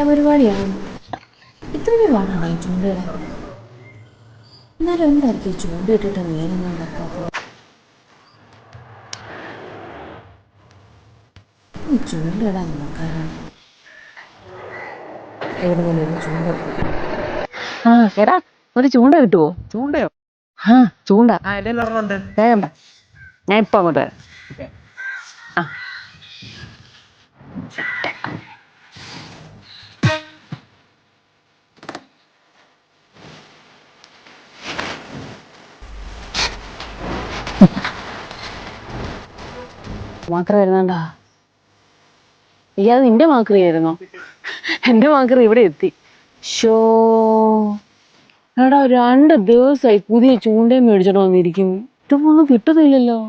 കലാപരിപാടിയാണ്. ഇത്രയും പാടാണോ ഈ ചൂണ്ടയിടാൻ? എന്നാലും എന്തായിരിക്കും ചൂണ്ടയിട്ടിട്ട് നേരൊന്നും വെക്കാത്തത്? ഈ ചൂണ്ടയിടാൻ നോക്കാനാണ് എവിടെങ്കിലും ഒരു ചൂണ്ട. എടാ ഒരു ചൂണ്ട കിട്ടുവോ? ചൂണ്ടയോ? ചൂണ്ട എൻ്റെ ഒരെണ്ണമുണ്ട്. വേഗം ഞാൻ ഇപ്പൊ അങ്ങോട്ട് വരാം. മാത്രം വരുന്നുണ്ടാ? അത് നിന്റെ മാക്രി ആയിരുന്നോ? എന്റെ മാക്രി ഇവിടെ എത്തി. ഷോ എടാ 2 ദിവസമായി പുതിയ ചൂണ്ടയും മേടിച്ചിട്ട് വന്നിരിക്കും. ഇതൊന്നും കിട്ടുന്നില്ലല്ലോ.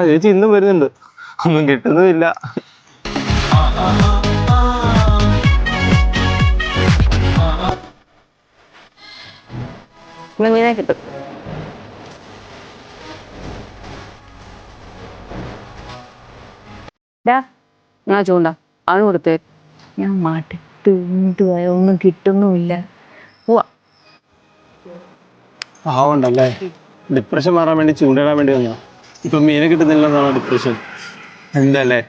ചേച്ചി ഇന്നും വരുന്നുണ്ട്, ഒന്നും കിട്ടുന്നുമില്ല. മീനെ കിട്ടും. ഞാൻ ചൂണ്ട അത് കൊടുത്തേ. ഞാൻ മടുത്ത് എന്തുവായ ഒന്നും കിട്ടുന്നുമില്ല. പോവാ. പാവണ്ടല്ലേ, ഡിപ്രഷൻ മാറാൻ വേണ്ടി ചൂണ്ടിടാൻ വേണ്ടി വന്നോ. ഇപ്പൊ മീനെ കിട്ടുന്നില്ലെന്നാണോ ഡിപ്രഷൻ? എന്തല്ലേ?